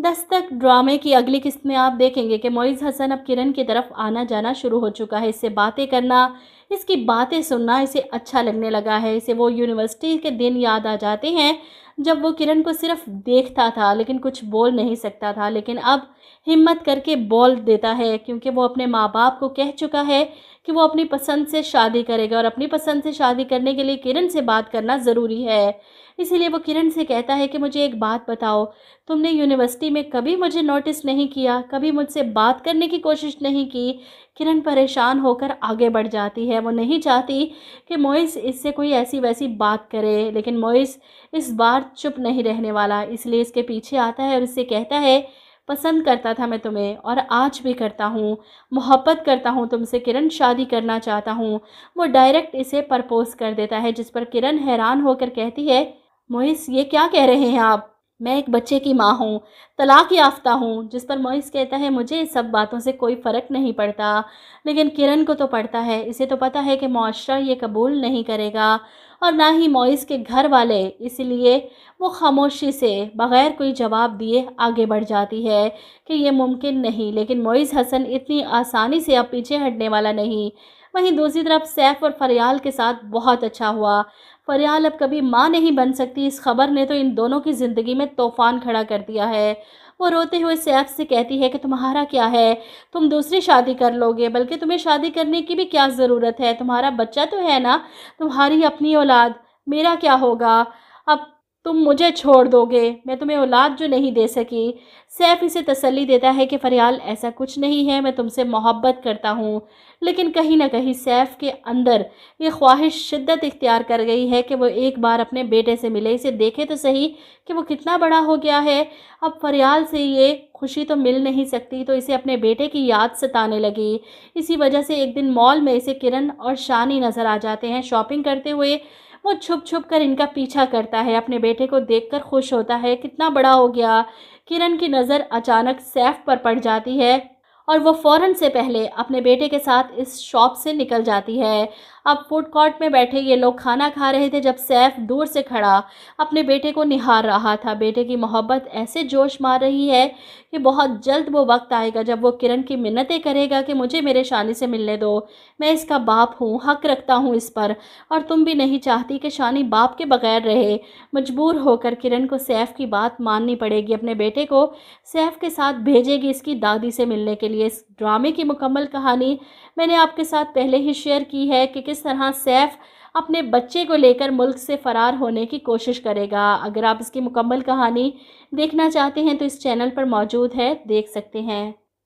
दस्तक ड्रामे की अगली किस्त में आप देखेंगे कि मोइज़ हसन अब किरण की तरफ आना जाना शुरू हो चुका है। इससे बातें करना, इसकी बातें सुनना इसे अच्छा लगने लगा है। इसे वो यूनिवर्सिटी के दिन याद आ जाते हैं जब वो किरण को सिर्फ देखता था लेकिन कुछ बोल नहीं सकता था, लेकिन अब हिम्मत करके बोल देता है क्योंकि वो अपने माँ बाप को कह चुका है कि वो अपनी पसंद से शादी करेगा और अपनी पसंद से शादी करने के लिए किरण से बात करना ज़रूरी है। इसीलिए वो किरण से कहता है कि मुझे एक बात बताओ, तुमने यूनिवर्सिटी में कभी मुझे नोटिस नहीं किया, कभी मुझसे बात करने की कोशिश नहीं की। किरण परेशान होकर आगे बढ़ जाती है। वो नहीं चाहती कि मोइस इससे कोई ऐसी वैसी बात करे, लेकिन मोइस इस बार चुप नहीं रहने वाला, इसलिए इसके पीछे आता है और इससे कहता है, पसंद करता था मैं तुम्हें और आज भी करता हूँ, मोहब्बत करता हूँ तुमसे किरण, शादी करना चाहता हूँ। वो डायरेक्ट इसे प्रपोज कर देता है, जिस पर किरण हैरान होकर कहती है, मोइस ये क्या कह रहे हैं आप? मैं एक बच्चे की माँ हूँ, तलाक याफ्ता हूँ। जिस पर मोइस कहता है, मुझे इस सब बातों से कोई फ़र्क नहीं पड़ता, लेकिन किरण को तो पड़ता है। इसे तो पता है कि मुआशरा ये कबूल नहीं करेगा और ना ही मोइस के घर वाले, इसलिए वो खामोशी से बग़ैर कोई जवाब दिए आगे बढ़ जाती है कि ये मुमकिन नहीं। लेकिन मोइस हसन इतनी आसानी से अब पीछे हटने वाला नहीं। वहीं दूसरी तरफ सैफ और फरियाल के साथ बहुत अच्छा हुआ। फरियाल अब कभी माँ नहीं बन सकती, इस खबर ने तो इन दोनों की ज़िंदगी में तूफ़ान खड़ा कर दिया है। वो रोते हुए सैफ से कहती है कि तुम्हारा क्या है, तुम दूसरी शादी कर लोगे, बल्कि तुम्हें शादी करने की भी क्या ज़रूरत है, तुम्हारा बच्चा तो है ना, तुम्हारी अपनी औलाद, मेरा क्या होगा? अब तुम मुझे छोड़ दोगे, मैं तुम्हें औलाद जो नहीं दे सकी। सैफ इसे तसल्ली देता है कि फरियाल ऐसा कुछ नहीं है, मैं तुमसे मोहब्बत करता हूँ। लेकिन कहीं ना कहीं सैफ के अंदर ये ख्वाहिश शिद्दत इख्तियार कर गई है कि वो एक बार अपने बेटे से मिले, इसे देखे तो सही कि वो कितना बड़ा हो गया है। अब फरियाल से ये खुशी तो मिल नहीं सकती, तो इसे अपने बेटे की याद सताने लगी। इसी वजह से एक दिन मॉल में इसे किरण और शानी नज़र आ जाते हैं शॉपिंग करते हुए। वो छुप छुप कर इनका पीछा करता है, अपने बेटे को देखकर खुश होता है, कितना बड़ा हो गया। किरण की नज़र अचानक सैफ पर पड़ जाती है और वो फ़ौरन से पहले अपने बेटे के साथ इस शॉप से निकल जाती है। अब फूड कोर्ट में बैठे ये लोग खाना खा रहे थे जब सैफ दूर से खड़ा अपने बेटे को निहार रहा था। बेटे की मोहब्बत ऐसे जोश मार रही है कि बहुत जल्द वो वक्त आएगा जब वो किरण की मिन्नतें करेगा कि मुझे मेरे शानी से मिलने दो, मैं इसका बाप हूँ, हक रखता हूँ इस पर, और तुम भी नहीं चाहती कि शानी बाप के बगैर रहे। मजबूर होकर किरण को सैफ की बात माननी पड़ेगी, अपने बेटे को सैफ के साथ भेजेगी इसकी दादी से मिलने के लिए। इस ड्रामे की मुकम्मल कहानी मैंने आपके साथ पहले ही शेयर की है कि किस तरह सैफ अपने बच्चे को लेकर मुल्क से फ़रार होने की कोशिश करेगा। अगर आप इसकी मुकम्मल कहानी देखना चाहते हैं तो इस चैनल पर मौजूद है, देख सकते हैं।